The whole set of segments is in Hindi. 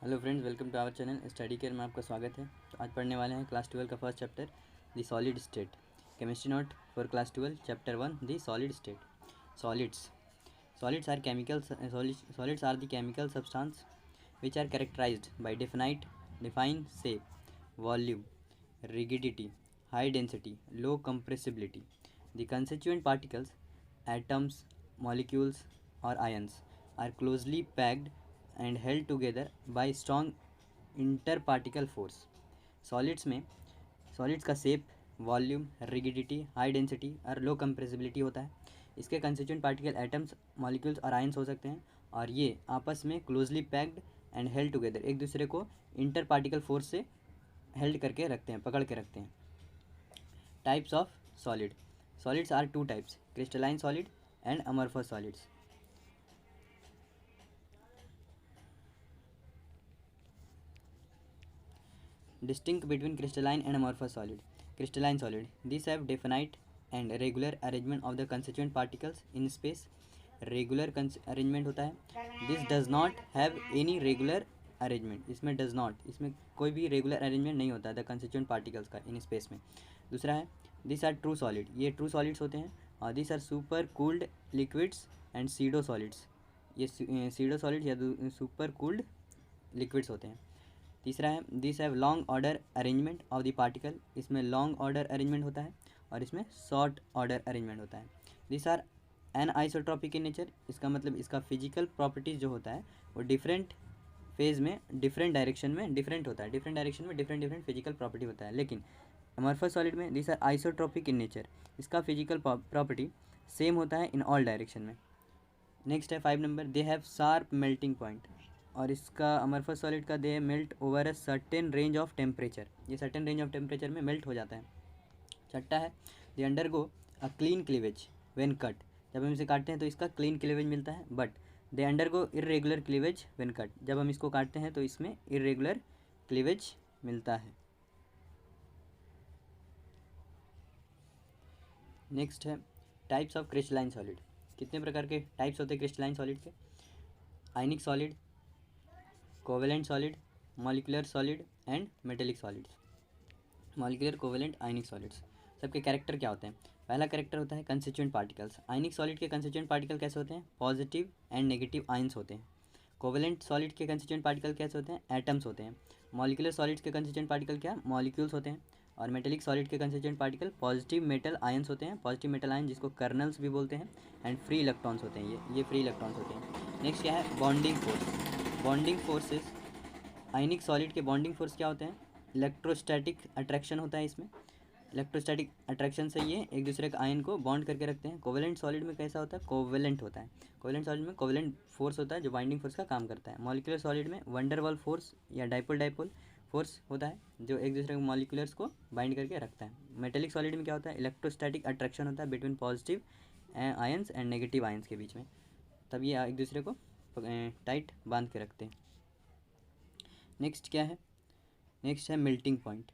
Hello friends, welcome to our channel study care में आपका स्वागत है। तो आज पढ़ने वाले हैं क्लास 12 का first chapter the solid state. Chemistry note for class 12 chapter 1 the solid state. Solids solids are chemical solids are the chemical substance which are characterized by defined shape, volume, rigidity, high density, low compressibility. The constituent particles, atoms, molecules, or ions are closely packed and held together by strong interparticle force. Solids में सॉलिड्स का shape, volume, rigidity, high density और लो कंप्रेसिबिलिटी होता है। इसके कंस्टिट्यूएंट पार्टिकल एटम्स, मॉलिक्यूल्स और आयंस हो सकते हैं और ये आपस में closely packed and held together, एक दूसरे को इंटर पार्टिकल फोर्स से हेल्ड करके रखते हैं, पकड़ के रखते हैं। Types of solid. Solids are two types, crystalline solid and amorphous solids. Distinct between crystalline and amorphous solid. Crystalline solid. These have definite and regular arrangement of the constituent particles in space. Regular arrangement होता है. This does not have any regular arrangement. इसमें does not, इसमें कोई भी regular arrangement नहीं होता है the constituent particles का in space में. दूसरा है these are true solid. ये true solids होते हैं और these are super cooled liquids and pseudo solids. ये pseudo solids या super cooled liquids होते हैं. तीसरा है this have long order arrangement of the particle. इसमें लॉन्ग ऑर्डर अरेंजमेंट होता है और इसमें शॉर्ट ऑर्डर अरेंजमेंट होता है। This are an isotropic in nature. इसका मतलब इसका फिजिकल प्रॉपर्टीज़ जो होता है वो डिफरेंट फेज में डिफरेंट डायरेक्शन में डिफरेंट होता है, डिफरेंट डायरेक्शन में डिफरेंट फिजिकल प्रॉपर्टी होता है। लेकिन अमorphous सॉलिड में this are isotropic in nature. इसका फिजिकल प्रॉपर्टी सेम होता है इन ऑल डायरेक्शन में। नेक्स्ट है 5 number, they have sharp melting point. और इसका अमorphous सॉलिड का they melt over a certain range of temperature. ये सर्टेन रेंज ऑफ टेम्परेचर में मेल्ट हो जाता है। छठा है they undergo a clean cleavage when cut. जब हम इसे काटते हैं तो इसका क्लीन क्लीवेज मिलता है, but they undergo irregular cleavage when cut. जब हम इसको काटते हैं तो इसमें इरेगुलर क्लीवेज मिलता है। नेक्स्ट है टाइप्स ऑफ क्रिस्टलाइन सॉलिड। कितने प्रकार के टाइप्स होते हैं क्रिस्टलाइन सॉलिड के? आयनिक solid, covalent solid, molecular solid and metallic solids. Molecular, covalent, ionic solids. सबके कैरेक्टर क्या होते हैं? पहला कैरेक्टर होता है कंस्टिट्यूएंट पार्टिकल्स। आयनिक सॉलिड के कंस्टिट्यूएंट पार्टिकल कैसे होते हैं? पॉजिटिव एंड नेगेटिव आयंस होते हैं। कोवेलेंट सॉलिड के कंस्टिट्यूएंट पार्टिकल कैसे होते हैं? एटम्स होते हैं। मॉलिक्यूलर सॉलिड्स के कंस्टिट्यूएंट पार्टिकल क्या? मॉलिक्यूल्स होते हैं। और मेटेलिक सॉलिड के constituent particle positive metal ions होते हैं। पॉजिटिव मेटल आयन जिसको कर्नल्स भी बोलते हैं, एंड फ्री इलेक्ट्रॉन्स होते हैं। ये फ्री इलेक्ट्रॉन्स होते हैं। नेक्स्ट क्या है? Bonding force. Bonding forces. आयनिक सॉलिड के बॉन्डिंग फोर्स क्या होते हैं? इलेक्ट्रोस्टैटिक अट्रैक्शन होता है इसमें। इलेक्ट्रोस्टैटिक अट्रैक्शन से ये एक दूसरे के आयन को बॉन्ड करके रखते हैं। कोवेलेंट सॉलिड में कैसा होता है? कोवेलेंट होता है। कोवेलेंट सॉलिड में कोवेलेंट फोर्स होता है जो बाइंडिंग फोर्स का काम करता है। मॉलिक्यूलर सॉलिड में वंडरवॉल फोर्स या डाइपोल डाइपोल फोर्स होता है जो एक दूसरे के मॉलिक्यूलर्स को बाइंड करके रखता है। मेटेलिक सॉलिड में क्या होता है? इलेक्ट्रोस्टैटिक अट्रैक्शन होता है between positive ions and negative ions के बीच में, तब ये एक दूसरे को टाइट बांध के रखते हैं। नेक्स्ट क्या है? नेक्स्ट है melting point.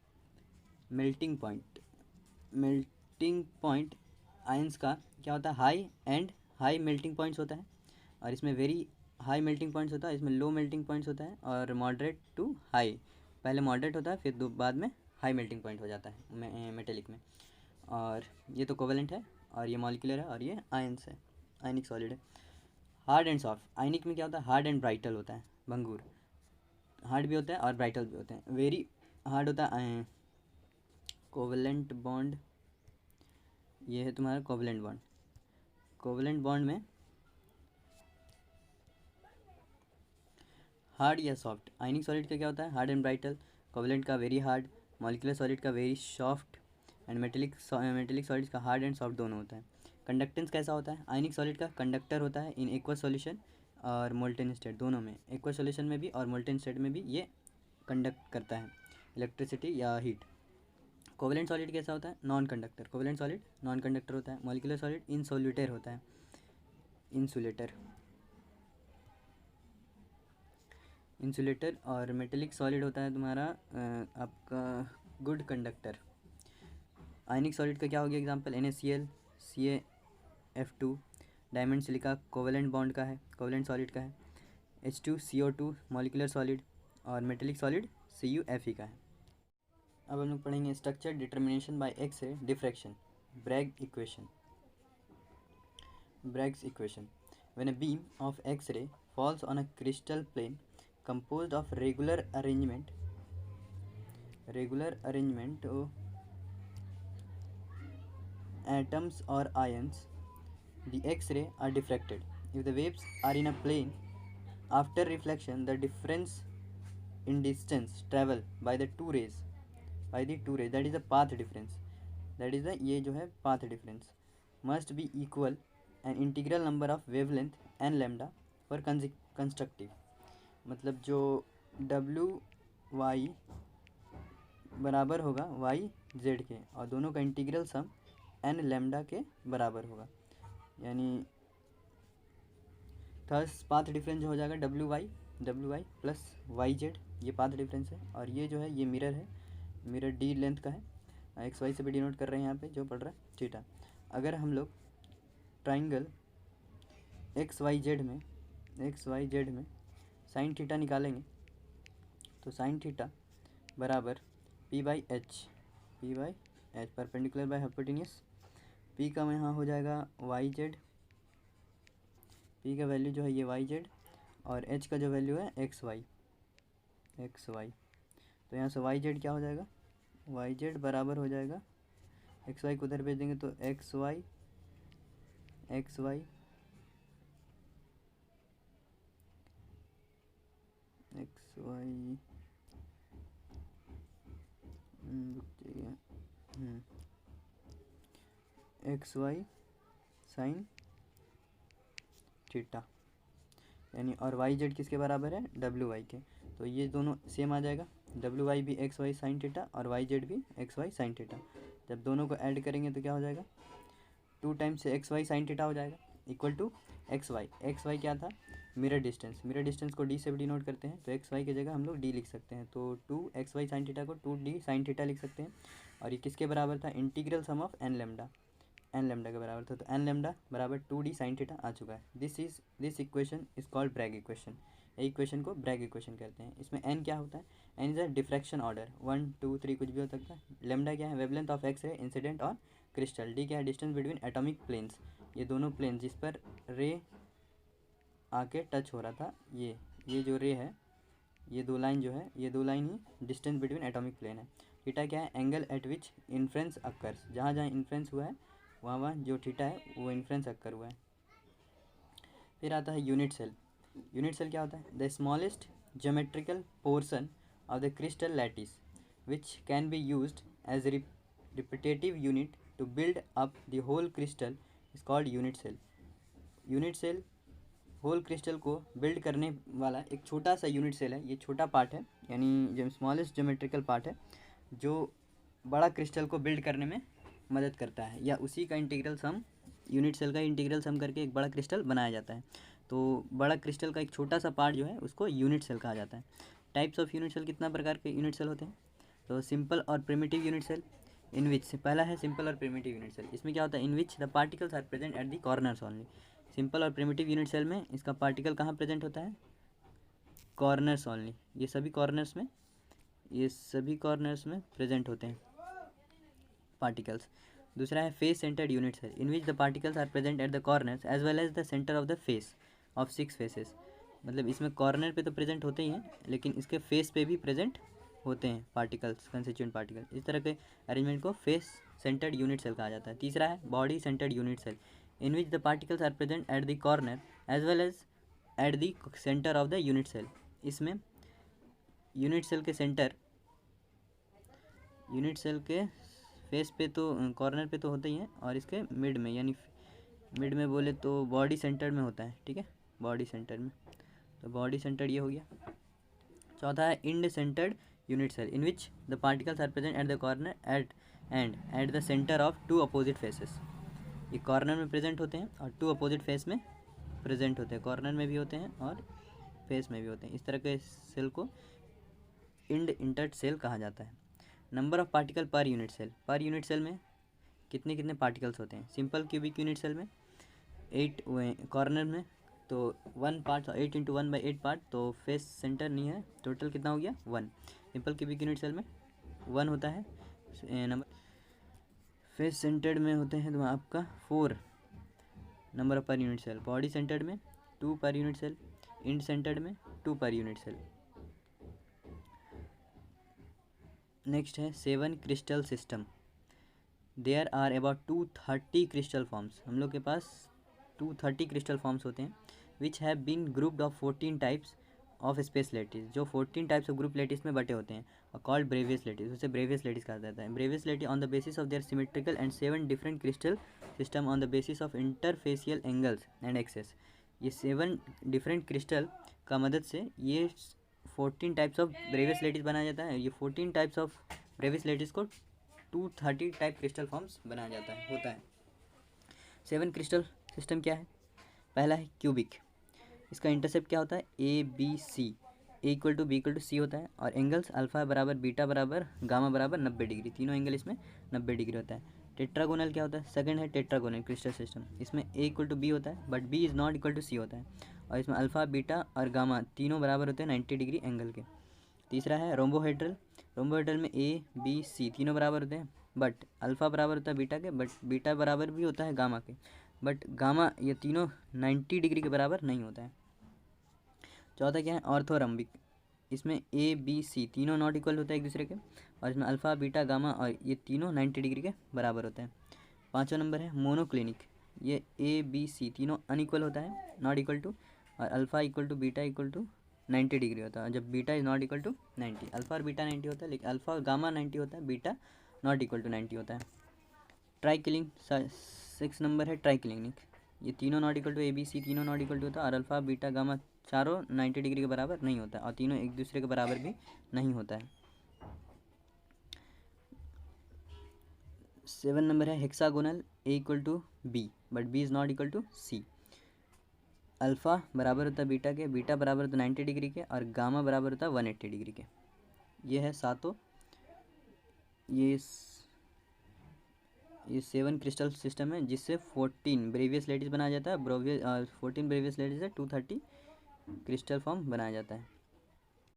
Melting point melting point ions का क्या होता है? हाई मेल्टिंग पॉइंट्स होता है और इसमें वेरी हाई मेल्टिंग पॉइंट्स होता है, इसमें लो मेल्टिंग पॉइंट्स होता है और मॉडरेट टू हाई। पहले मॉडरेट होता है फिर बाद में हाई मेल्टिंग पॉइंट हो जाता है मेटेलिक में। और ये तो कोवेलेंट है और ये मॉलिक्यूलर है और ये आयंस है, आयनिक सॉलिड है। Hard and soft. आयनिक में क्या होता है? हार्ड एंड ब्राइटल होता है, भंगूर। हार्ड भी होता है और ब्राइटल भी होते हैं। वेरी हार्ड होता है कोवेलेंट बॉन्ड। ये है तुम्हारा कोवेलेंट बॉन्ड। कोवेलेंट बॉन्ड में हार्ड या सॉफ्ट। आयनिक सॉलिड का क्या होता है? Hard and brittle. कोवेलेंट का वेरी हार्ड। मॉलिक्यूलर सॉलिड का very soft and metallic solid का हार्ड एंड सॉफ्ट दोनों होता है। कंडक्टेंस कैसा होता है? आयनिक सॉलिड का कंडक्टर होता है इन एक्वस सॉल्यूशन और मोल्टेन स्टेट, दोनों में, एक्वस सॉल्यूशन में भी और मोल्टेन स्टेट में भी ये कंडक्ट करता है इलेक्ट्रिसिटी या हीट। कोवेलेंट सॉलिड कैसा होता है? Non conductor. Covalent solid non conductor होता है। मॉलिक्यूलर सॉलिड इनसोल्यूटर होता है, इंसुलेटर। इंसुलेटर। और मेटेलिक सॉलिड होता है तुम्हारा आपका गुड कंडक्टर। आयनिक सॉलिड का क्या हो गया example? NaCl, CaF2, diamond silica covalent bond का है, कोवेलेंट सॉलिड का है। H2CO2 मॉलिक्यूलर सॉलिड और मेटेलिक सॉलिड CuFe का है। अब हम लोग पढ़ेंगे structure determination by X ray diffraction, Bragg equation. Bragg's equation. When a beam of X-ray falls on a crystal plane composed of regular arrangement atoms or ions, the X-ray are diffracted. If the waves are in a plane, after reflection, the difference in distance travel by the two rays, that is the path difference. That is the ये जो है path difference must be equal an integral number of wavelength n lambda for constructive. मतलब जो WY बराबर होगा YZ के और दोनों का इंटीग्रल सम n लैम्डा के बराबर होगा, यानी थर्स पाथ डिफरेंस जो हो जाएगा WY प्लस YZ, ये पाथ डिफरेंस है। और ये जो है ये मिरर है, मिरर D लेंथ का है, XY से भी डिनोट कर रहे हैं यहाँ पे जो पढ़ रहा है थीटा। अगर हम लोग ट्राइंगल XYZ में साइन थीटा निकालेंगे तो साइन थीटा बराबर P/H perpendicular by hypotenuse. P का यहाँ हो जाएगा YZ, P का वैल्यू जो है ये YZ और H का जो वैल्यू है XY। तो यहाँ से YZ क्या हो जाएगा, YZ बराबर हो जाएगा XY को उधर भेज देंगे तो XY साइन थीटा, यानी और YZ किसके बराबर है, WY के। तो ये दोनों सेम आ जाएगा, WY भी XY साइन थीटा और YZ भी XY साइन थीटा। जब दोनों को ऐड करेंगे तो क्या हो जाएगा, 2 टाइम्स XY साइन थीटा हो जाएगा इक्वल टू XY क्या था, मिरर डिस्टेंस को D से भी डिनोट करते हैं, तो XY की जगह हम लोग D लिख सकते हैं। तो 2XY साइन थीटा को 2D साइन थीटा लिख सकते हैं। और ये किसके बराबर था, integral sum of n lambda के बराबर था। तो n लैम्डा बराबर 2D साइन थीटा आ चुका है। This equation is called Bragg equation. ये इक्वेशन को ब्रैग इक्वेशन कहते हैं। इसमें n क्या होता है, n is a diffraction order, 1 2 3 कुछ भी हो सकता है। लैम्डा क्या है, wavelength of X ray incident on crystal. D क्या है, डिस्टेंस बिटवीन एटॉमिक प्लेन्स, ये दोनों प्लेन जिस पर रे आके टच हो रहा था, ये जो रे है, ये दो लाइन जो है, ये दो लाइन ही डिस्टेंस बिटवीन एटॉमिक प्लेन है। थीटा क्या है, एंगल एट विच इन्फ्रेंस अक्कर्स, जहाँ जहाँ इन्फ्रेंस हुआ है वहाँ जो थीटा है वो इन्फ्रेंस अक्कर हुआ है। फिर आता है यूनिट सेल क्या होता है, the smallest geometrical portion of the crystal lattice which can be used as repetitive unit to build up the whole crystal is called unit cell. Whole crystal को बिल्ड करने वाला एक छोटा सा यूनिट सेल है, ये छोटा पार्ट है, यानी जो स्मॉलेस्ट ज्योमेट्रिकल पार्ट है जो बड़ा क्रिस्टल को बिल्ड करने में मदद करता है, या उसी का इंटीग्रल सम, यूनिट सेल का इंटीग्रल सम करके एक बड़ा क्रिस्टल बनाया जाता है। तो बड़ा क्रिस्टल का एक छोटा सा पार्ट जो है उसको यूनिट सेल कहा जाता है। टाइप्स ऑफ यूनिट सेल, कितना प्रकार के यूनिट सेल होते हैं, तो सिंपल और प्रिमिटिव यूनिट सेल, इन विच, पहला है सिंपल और प्रिमिटिव यूनिट सेल। इसमें क्या होता है, in which the particles are present at the corners only. Simple और प्रिमिटिव यूनिट सेल में इसका पार्टिकल कहाँ प्रेजेंट होता है, कॉर्नर्स ओनली, ये सभी कॉर्नर्स में प्रेजेंट होते हैं पार्टिकल्स। दूसरा है face centred unit cell, in which the particles are present at the corners as well as the centre of the face of 6 faces. मतलब इसमें कॉर्नर पे तो प्रेजेंट होते ही हैं, लेकिन इसके फेस पे भी प्रेजेंट होते हैं पार्टिकल्स, कंस्टिट्यूएंट पार्टिकल्स। इस तरह के अरेंजमेंट को फेस सेंटर्ड यूनिट सेल कहा जाता है। तीसरा है body centred unit cell, in which the particles are present at the corner as well as at the centre of the unit cell. इसमें यूनिट सेल के फेस पे तो, कॉर्नर पे तो होते ही हैं, और इसके मिड में, यानी मिड में बोले तो बॉडी सेंटर में होता है, ठीक है, बॉडी सेंटर में। तो बॉडी सेंटर्ड ये हो गया। चौथा है end centred unit cell, in which the particles are present at the corner at the centre of 2 opposite faces. ये कॉर्नर में प्रेजेंट होते हैं और 2 अपोजिट फेस में प्रेजेंट होते हैं, कॉर्नर में भी होते हैं और फेस में भी होते हैं। इस तरह के सेल को इंड सेल कहा जाता है। Number of particle per unit cell में कितने पार्टिकल्स होते हैं। सिंपल क्यूबिक यूनिट सेल में 8 कॉर्नर में तो 1 पार्ट 8 × 1/8 पार्ट, तो फेस सेंटर नहीं है, टोटल कितना हो गया 1। डिम्पल क्यूबिक यूनिट सेल में 1 होता है नंबर, फेस सेंटर्ड में होते हैं तो आपका 4 नंबर पर यूनिट सेल, बॉडी सेंटर्ड में 2 पर यूनिट सेल, इंड सेंटर्ड में 2 पर यूनिट सेल। नेक्स्ट है 7 crystal system. There are about 230 crystal forms, हम लोग के पास 230 क्रिस्टल फॉर्म्स होते हैं, which have been grouped of 14 types of space lattice, जो 14 टाइप्स ऑफ ग्रुप लेटिस में बटे होते हैं, और कॉल्ड ब्रेवियस लेटिस, उसे ब्रेवियस लेटिस कहा जाता है। Bravais lattice on the basis of their symmetrical and 7 different crystal system on the basis of interfacial angles and axes. ये 7 डिफरेंट क्रिस्टल का मदद से ये 14 टाइप्स ऑफ ब्रेवियस लेटिस बनाया जाता है। ये 14 टाइप्स ऑफ ब्रेवियस लेटिस को 230 टाइप क्रिस्टल फॉर्म्स बनाया जाता है, होता है। 7 क्रिस्टल सिस्टम क्या है? पहला है क्यूबिक, इसका इंटरसेप्ट क्या होता है ABC, A=B=C होता है, और एंगल्स अल्फा बराबर बीटा बराबर गामा बराबर 90 डिग्री, तीनों एंगल इसमें 90 डिग्री होता है। टेट्रागोनल क्या होता है? सेकंड है टेट्रागोनल क्रिस्टल सिस्टम, इसमें A=B होता है बट B=C होता है, और इसमें अल्फा बीटा और गामा तीनों बराबर होते हैं 90 डिग्री एंगल के। तीसरा है रोम्बोहेड्रल, रोम्बोहेड्रल में ABC तीनों बराबर होते हैं, बट अल्फा बराबर होता है बीटा के, बट बीटा बराबर भी होता है गामा के, बट गामा ये तीनों 90 डिग्री के बराबर नहीं होता है। चौथा क्या है ऑर्थोरम्बिक, इसमें ABC तीनों नॉट इक्वल होता है एक दूसरे के, और इसमें अल्फा बीटा गामा और ये तीनों 90 डिग्री के बराबर होते हैं। पाँचवा नंबर है मोनोक्लिनिक, ये ABC तीनों अनइक्वल होता है, नॉट इक्वल टू, और अल्फा बीटा 90 डिग्री होता है, जब beta is not equal to 90, alpha और बीटा 90 होता है, लेकिन अल्फा और गामा 90 होता है, बीटा नॉट इक्वल टू 90 होता है। ट्राइक्लिंग 6 नंबर है ट्राइक्लिनिक, ये तीनों नॉट इक्वल टू ABC तीनों नॉट इक्वल टू होता है, और अल्फा बीटा गामा चारों 90 डिग्री के बराबर नहीं होता है, और तीनों एक दूसरे के बराबर भी नहीं होता है। 7 नंबर है hexagonal, A=B but B is not equal to C, alpha बराबर होता है बीटा के, बीटा बराबर होता है 90 डिग्री के, और गामा बराबर होता है 180 डिग्री के। ये है सातों, ये 7 क्रिस्टल सिस्टम है, जिससे 14 ब्रेवियस लेटिस बनाया जाता है। 14 ब्रेवियस लेटिस से 230 क्रिस्टल फॉर्म बनाया जाता है।